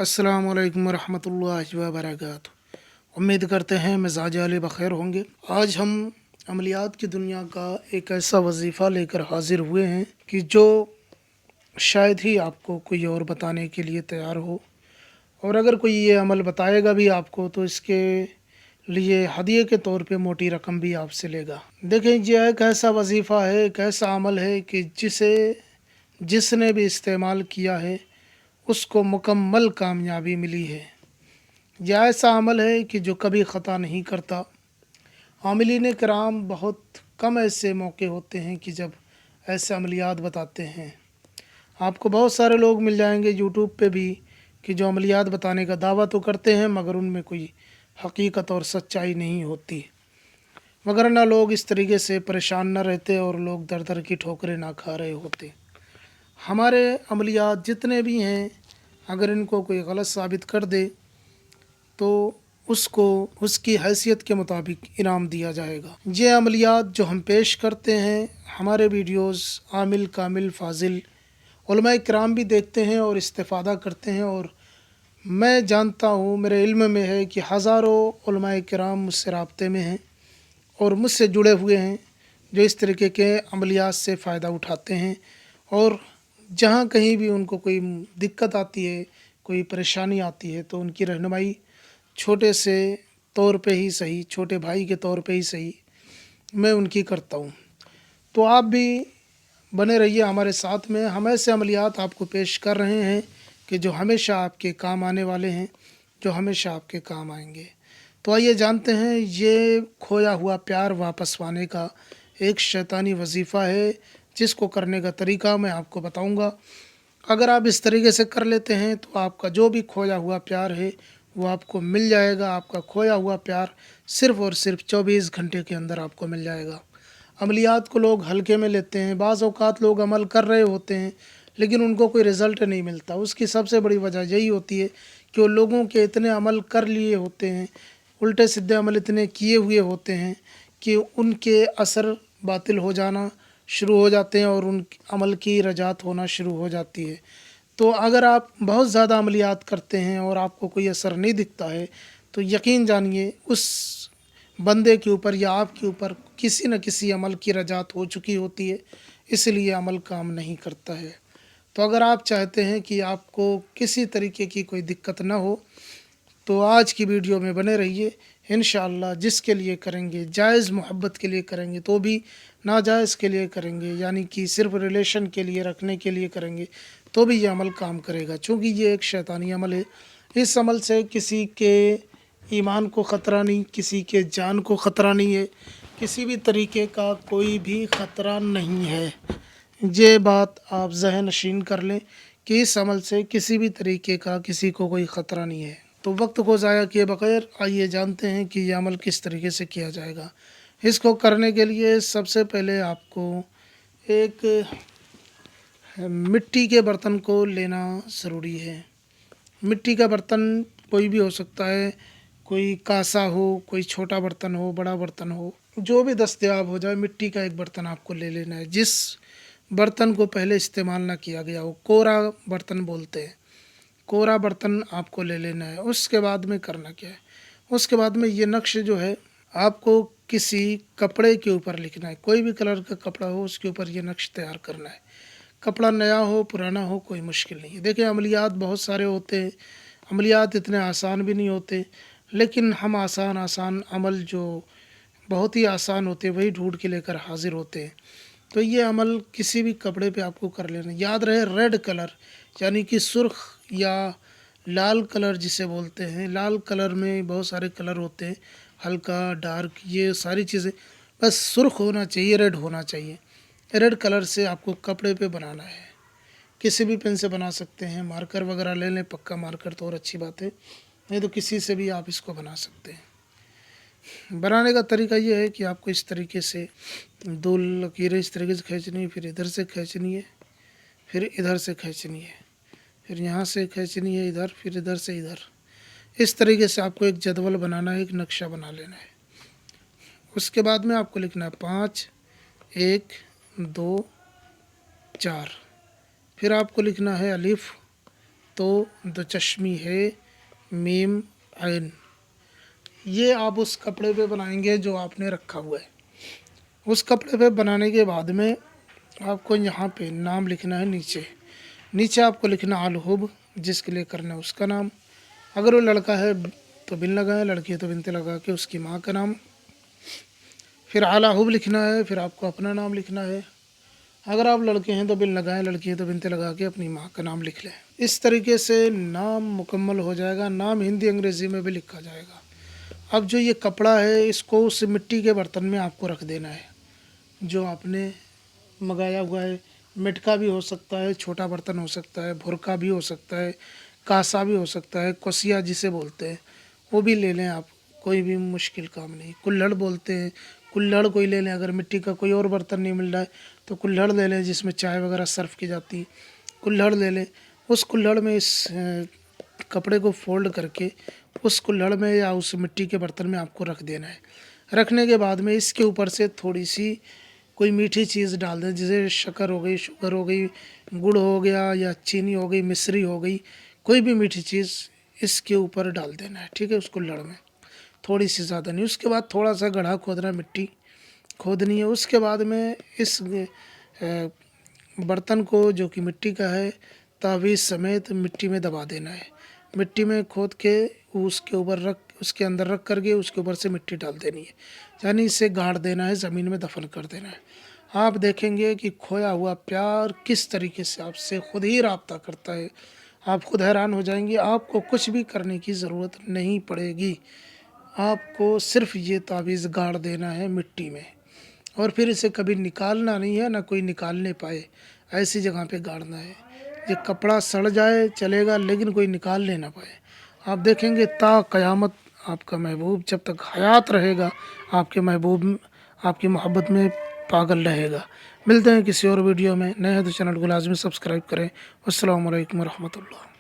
अस्सलाम वालेकुम रहमतुल्लाहि व बरकातुहू। उम्मीद करते हैं मिजाज आले बखैर होंगे। आज हम अमलियात की दुनिया का एक ऐसा वजीफ़ा लेकर हाजिर हुए हैं कि जो शायद ही आपको कोई और बताने के लिए तैयार हो, और अगर कोई ये अमल बताएगा भी आपको तो इसके लिए हदिये के तौर पे मोटी रकम भी आपसे लेगा। देखें, ये एक ऐसा वजीफ़ा है, एक ऐसा अमल है कि जिसने भी इस्तेमाल किया है उसको मुकम्मल कामयाबी मिली है। यह ऐसा अमल है कि जो कभी ख़ता नहीं करता। आमिलीन कराम बहुत कम ऐसे मौके होते हैं कि जब ऐसे अमलियात बताते हैं। आपको बहुत सारे लोग मिल जाएंगे यूट्यूब पे भी कि जो अमलियात बताने का दावा तो करते हैं मगर उनमें कोई हकीकत और सच्चाई नहीं होती, मगर ना लोग इस तरीके से परेशान न रहते और लोग दर दर की ठोकरें ना खा रहे होते। हमारे अमलियात जितने भी हैं, अगर इनको कोई गलत साबित कर दे तो उसको उसकी हैसियत के मुताबिक इनाम दिया जाएगा। ये अमलियात जो हम पेश करते हैं, हमारे वीडियोस आमिल कामिल फ़ाज़िल उलमाए किराम भी देखते हैं और इस्तिफ़ादा करते हैं। और मैं जानता हूँ, मेरे इल्म में है कि हज़ारों उलमाए किराम मुझसे राब्ते में हैं और मुझसे जुड़े हुए हैं, जो इस तरीके के अमलियात से फ़ायदा उठाते हैं। और जहाँ कहीं भी उनको कोई दिक्कत आती है, कोई परेशानी आती है, तो उनकी रहनुमाई छोटे से तौर पे ही सही, छोटे भाई के तौर पे ही सही, मैं उनकी करता हूँ। तो आप भी बने रहिए हमारे साथ में। हम ऐसे अमलियात आपको पेश कर रहे हैं कि जो हमेशा आपके काम आने वाले हैं, जो हमेशा आपके काम आएंगे। तो आइए जानते हैं, ये खोया हुआ प्यार वापस पाने का एक शैतानी वजीफ़ा है, जिसको करने का तरीका मैं आपको बताऊंगा। अगर आप इस तरीके से कर लेते हैं तो आपका जो भी खोया हुआ प्यार है वो आपको मिल जाएगा। आपका खोया हुआ प्यार सिर्फ़ और सिर्फ 24 घंटे के अंदर आपको मिल जाएगा। अमलियात को लोग हल्के में लेते हैं, बाज़ औक़ात लोग अमल कर रहे होते हैं लेकिन उनको कोई रिज़ल्ट नहीं मिलता। उसकी सबसे बड़ी वजह यही होती है कि वो लोगों के इतने अमल कर लिए होते हैं, उल्टे सीधे अमल इतने किए हुए होते हैं कि उनके असर बातिल हो जाना शुरू हो जाते हैं और उन अमल की रजात होना शुरू हो जाती है। तो अगर आप बहुत ज़्यादा अमलियात करते हैं और आपको कोई असर नहीं दिखता है तो यकीन जानिए उस बंदे के ऊपर या आपके ऊपर किसी न किसी अमल की रजात हो चुकी होती है, इसलिए अमल काम नहीं करता है। तो अगर आप चाहते हैं कि आपको किसी तरीके की कोई दिक्कत ना हो तो आज की वीडियो में बने रहिए। इंशाअल्लाह जिसके लिए करेंगे, जायज़ मोहब्बत के लिए करेंगे तो भी, नाजायज़ के लिए करेंगे यानी कि सिर्फ रिलेशन के लिए रखने के लिए करेंगे तो भी ये अमल काम करेगा। चूँकि ये एक शैतानी अमल है, इस अमल से किसी के ईमान को ख़तरा नहीं, किसी के जान को ख़तरा नहीं है, किसी भी तरीके का कोई भी ख़तरा नहीं है। ये बात आप ज़हन नशीन कर लें कि इस अमल से किसी भी तरीके का किसी को कोई ख़तरा नहीं है। तो वक्त को ज़ाया किए बगैर आइए जानते हैं कि यह अमल किस तरीके से किया जाएगा। इसको करने के लिए सबसे पहले आपको एक मिट्टी के बर्तन को लेना ज़रूरी है। मिट्टी का बर्तन कोई भी हो सकता है, कोई कासा हो, कोई छोटा बर्तन हो, बड़ा बर्तन हो, जो भी दस्तयाब हो जाए, मिट्टी का एक बर्तन आपको ले लेना है जिस बर्तन को पहले इस्तेमाल ना किया गया हो। कोरा बर्तन बोलते हैं, कोरा बर्तन आपको ले लेना है। उसके बाद में करना क्या है, उसके बाद में ये नक्श जो है आपको किसी कपड़े के ऊपर लिखना है। कोई भी कलर का कपड़ा हो उसके ऊपर ये नक्श तैयार करना है। कपड़ा नया हो पुराना हो कोई मुश्किल नहीं है। देखिए, अमलियात बहुत सारे होते हैं, अमलियात इतने आसान भी नहीं होते, लेकिन हम आसान आसान अमल जो बहुत ही आसान होते हैं वही ढूंढ के लेकर हाजिर होते हैं। तो ये अमल किसी भी कपड़े पे आपको कर लेना। याद रहे, रेड कलर यानी कि सुर्ख या लाल कलर जिसे बोलते हैं। लाल कलर में बहुत सारे कलर होते हैं, हल्का डार्क, ये सारी चीज़ें, बस सुर्ख होना चाहिए, रेड होना चाहिए। रेड कलर से आपको कपड़े पे बनाना है। किसी भी पेन से बना सकते हैं, मार्कर वगैरह ले लें, पक्का मार्कर तो और अच्छी बात है, नहीं तो किसी से भी आप इसको बना सकते हैं। बनाने का तरीका ये है कि आपको इस तरीके से दो लकीरें इस तरीके से खींचनी है, फिर इधर से खींचनी है, फिर इधर से खींचनी है, फिर यहाँ से खींचनी है इधर, फिर इधर से इधर। इस तरीके से आपको एक जदवल बनाना है, एक नक्शा बना लेना है। उसके बाद में आपको लिखना है 5, 1, 2, 4। फिर आपको लिखना है अलिफ, तो दो चश्मी है मीम ऐन। ये आप उस कपड़े पे बनाएंगे जो आपने रखा हुआ है। उस कपड़े पे बनाने के बाद में आपको यहाँ पे नाम लिखना है नीचे। नीचे आपको लिखना अलहुब, जिसके लिए करना है उसका नाम। अगर वो लड़का है तो बिन लगाए, लड़की है तो बिनते लगा के उसकी माँ का नाम। फिर आलाहुब लिखना है, फिर आपको अपना नाम लिखना है। अगर आप लड़के हैं तो बिन लगाएं, लड़की है तो बिनते लगा के अपनी माँ का नाम लिख लें। इस तरीके से नाम मुकम्मल हो जाएगा। नाम हिंदी अंग्रेज़ी में भी लिखा जाएगा। अब जो ये कपड़ा है इसको उस मिट्टी के बर्तन में आपको रख देना है जो आपने मंगाया हुआ है। मटका भी हो सकता है, छोटा बर्तन हो सकता है, भुरका भी हो सकता है, कासा भी हो सकता है, कोसिया जिसे बोलते हैं वो भी ले लें आप, कोई भी मुश्किल काम नहीं। कुल्हड़ बोलते हैं, कुल्हड़ कोई ले लें। अगर मिट्टी का कोई और बर्तन नहीं मिल रहा है तो कुल्हड़ ले लें, जिसमें चाय वगैरह सर्व की जाती है, कुल्हड़ ले लें। उस कुल्हड़ में इस कपड़े को फोल्ड करके उस कुल्हड़ में या उस मिट्टी के बर्तन में आपको रख देना है। रखने के बाद में इसके ऊपर से थोड़ी सी कोई मीठी चीज़ डाल दें, जैसे शक्कर हो गई, शुगर हो गई, गुड़ हो गया या चीनी हो गई, मिश्री हो गई, कोई भी मीठी चीज़ इसके ऊपर डाल देना है। ठीक है, उस कुल्हड़ में थोड़ी सी, ज़्यादा नहीं। उसके बाद थोड़ा सा गड्ढा खोदना, मिट्टी खोदनी है। उसके बाद में इस बर्तन को जो कि मिट्टी का है तावीज़ समेत मिट्टी में दबा देना है। मिट्टी में खोद के उसके ऊपर रख, उसके अंदर रख करके उसके ऊपर से मिट्टी डाल देनी है, यानी इसे गाड़ देना है, ज़मीन में दफन कर देना है। आप देखेंगे कि खोया हुआ प्यार किस तरीके से आपसे खुद ही राब्ता करता है। आप खुद हैरान हो जाएंगे। आपको कुछ भी करने की ज़रूरत नहीं पड़ेगी। आपको सिर्फ ये तावीज़ गाड़ देना है मिट्टी में, और फिर इसे कभी निकालना नहीं है, ना कोई निकालने पाए, ऐसी जगह पे गाड़ना है। ये कपड़ा सड़ जाए चलेगा, लेकिन कोई निकाल ना पाए। आप देखेंगे ता क़यामत आपका महबूब जब तक हयात रहेगा आपके महबूब आपकी मोहब्बत में पागल रहेगा। मिलते हैं किसी और वीडियो में। नए हैं तो चैनल को लाजमी सब्सक्राइब करें। अस्सलामु अलैकुम वरहमतुल्लाह।